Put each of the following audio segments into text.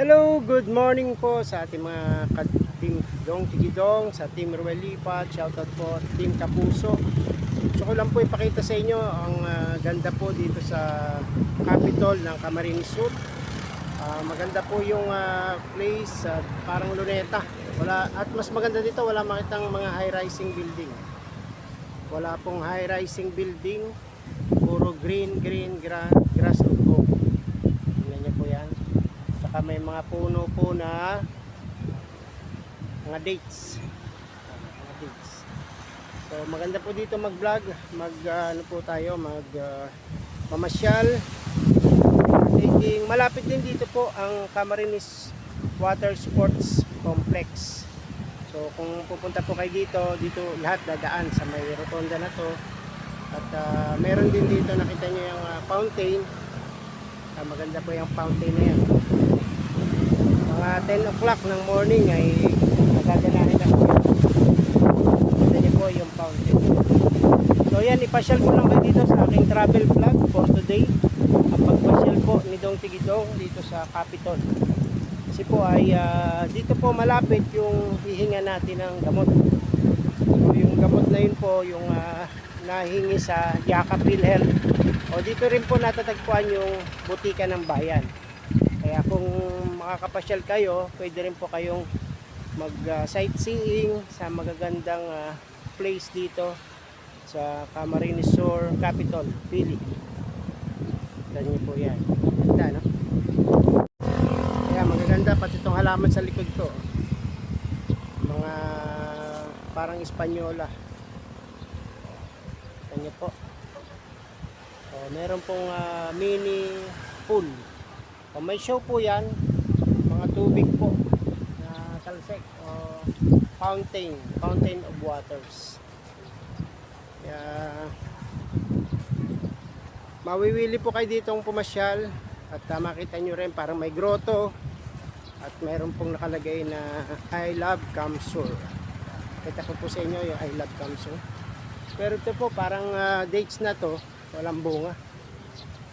Hello, good morning po sa ating mga ka-team Dong Tigidong, sa Team Ruel Lipat, shoutout po Team Kapuso. Gusto ko lang po ipakita sa inyo ang ganda po dito sa Capitol ng Camarines Sur. Maganda po yung place, parang luneta. At mas maganda dito, wala makitang mga high-rising building. Wala pong high-rising building, puro green grass and oak. Tingnan niyo po yan. Saka may mga puno po na mga dates. So maganda po dito mag-vlog, ano po tayo, mamasyal. Malapit din dito po ang Camarines Water Sports Complex. So kung pupunta po kayo dito lahat dadaan sa may rotonda na to. At meron din dito, nakita nyo yung fountain. Maganda po yung fountain na yan. Mga 10 o'clock ng morning ay nagdadalahin na po yun. Ito niyo po yung fountain. So yan, ipasyal ko lang kayo dito sa aking travel vlog for today. Ang pagpasyal po ni Dong Tigidong dito sa Capitol. Kasi po ay dito po malapit yung hihinga natin ng gamot. So yung gamot na yun po yung nahingi sa Yakap PhilHealth. O dito rin po natatagpuan yung butika ng bayan. Kaya kung makakapasyal kayo, pwede rin po kayong mag-sightseeing sa magagandang place dito sa Camarines Sur Capitol, Pili. Tignan niyo po yan. Ganda, no? Kaya magaganda pati itong halaman sa likod ko. Mga parang Espanyola. Tignan niyo po. Meron pong mini pool. May show po yan, mga tubig po na talsik o fountain of waters. Kaya mawiwili po kayo ditong pumasyal at makita nyo rin parang may grotto at meron pong nakalagay na I love Camsur. Kita ko po sa inyo yung I love Camsur. Pero ito po parang dates na to, walang bunga.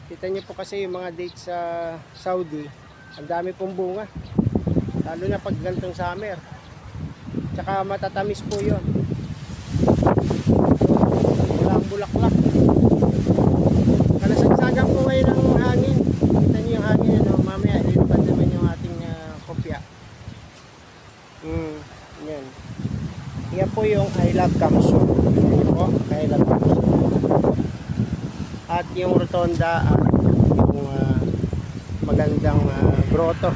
Kita niyo po kasi yung mga dates sa Saudi, ang dami pong bunga. Lalo na pag gantong summer. Tsaka matatamis po yun. Walang bulaklak. Kalasagsagan po ngayon ng hangin. Kita niyo yung hangin, ano? Mamaya, ilipad naman yung ating kopya. Yan. Yan po yung I love Camsur. Yan po, I love Camsur. At yung rotonda at yung magandang grotto,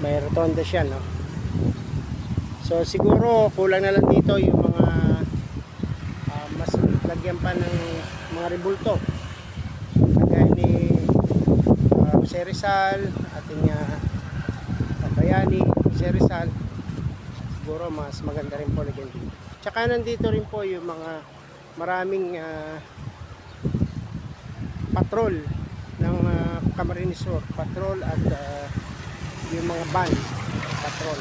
may rotonda siya, no? So siguro kulang na lang dito yung mga mas lagyan pa ng mga rebulto kagaya ni Jose Rizal, ating Bayani Jose Rizal. Siguro mas maganda rin po lagyan dito. Tsaka nandito rin po yung mga maraming patrol ng Camarines Sur, patrol at yung mga van patrol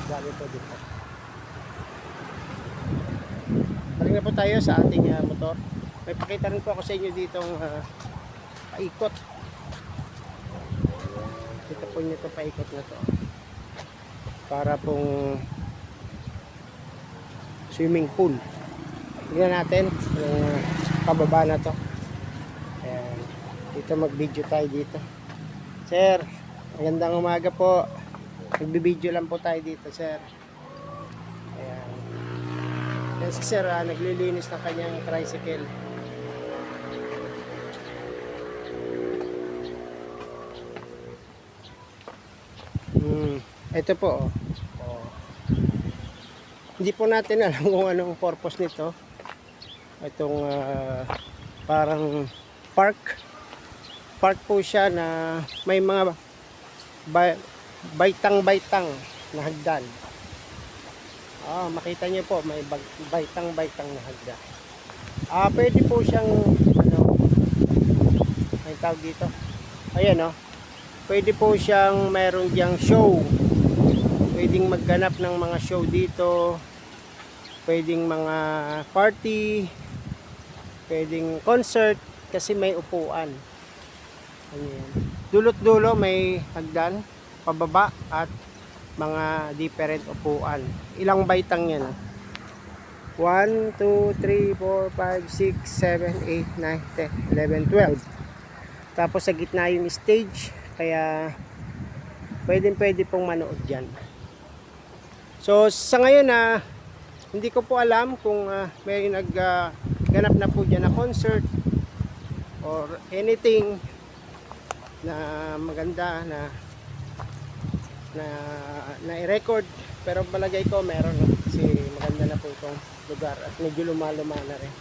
dami po dito. Balik na po tayo sa ating motor. May pakita rin po ako sa inyo ditong paikot. Kita po nyo itong paikot na to para pong swimming pool. Tignan natin yung pababa na to. Ayan. Dito mag-video tayo dito. Sir, magandang umaga po. Nagbi-video lang po tayo dito, sir. Ayan. Yan si sir, naglilinis ng kanyang tricycle. Ito po, hindi po natin alam kung anong purpose nito. Itong parang park po siya na may mga baitang na hagdan. Makita niyo po may baitang na hagdan. Pwede po siyang may tawag dito, ayan, pwede po siyang meron diyang show, pwedeng magganap ng mga show dito, pwedeng mga party, pwedeng concert kasi may upuan. Ayan. dulot-dulo may hagdan, pababa at mga different upuan. Ilang baitang yan? 1, 2, 3, 4, 5, 6, 7, 8, 9, 10, 11, 12. Tapos sa gitna yung stage, kaya pwede pong manood dyan. So sa ngayon hindi ko po alam kung may ganap na po dyan na concert or anything na maganda na i-record, pero palagay ko meron, kasi maganda na po itong lugar at medyo lumaluma na rin.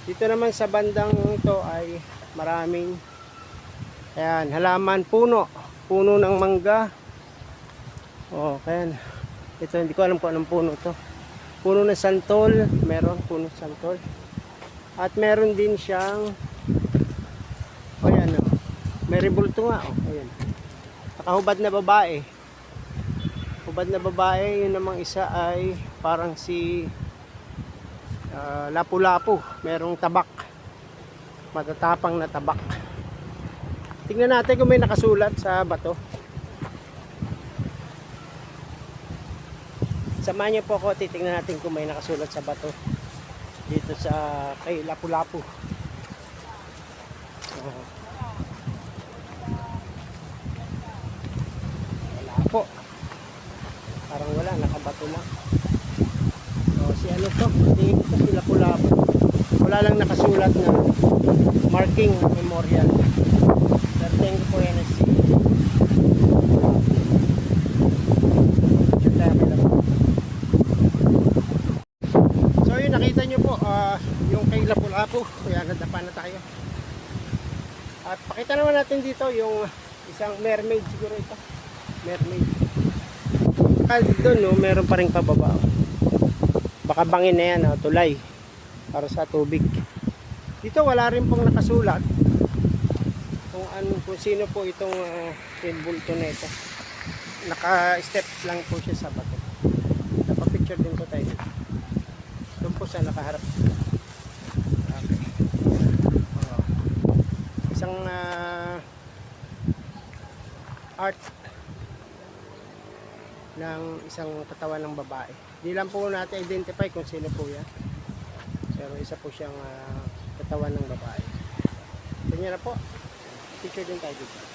Dito naman sa bandang ito ay maraming halaman, puno ng mangga. Kaya ito, hindi ko alam kung anong puno to. Puno ng santol, meron puno ng santol. At meron din siyang may rebulto nga. Ayan. Nakahubad na babae. Hubad na babae, yun namang isa ay parang si lapu-lapu. Merong tabak. Matatapang na tabak. Tingnan natin kung may nakasulat sa bato. Samahan niyo po ako, titingnan natin kung may nakasulat sa bato dito sa kay lapu-lapu. Wala po. Parang wala, nakabato lang. Si ano to? Tingin ko si lapu-lapu. Wala lang nakasulat na marking memorial. Pero thank you po yan si nakita nyo po yung kay lapu-lapu. Kaya nadapa na tayo. At pakita naman natin dito yung isang mermaid, siguro ito. Mermaid. Doon meron pa rin pababa. Baka bangin na yan, tulay para sa tubig. Dito wala rin pong nakasulat kung sino po itong bulto na ito. Naka-step lang po siya sa bato. Napa-picture din po tayo dito. Doon po sa nakaharap. Okay. Isang art ng isang katawan ng babae. Hindi lang po natin identify kung sino po yan. Pero isa po siyang katawan ng babae. Ganyan na po. Picture din tayo dito.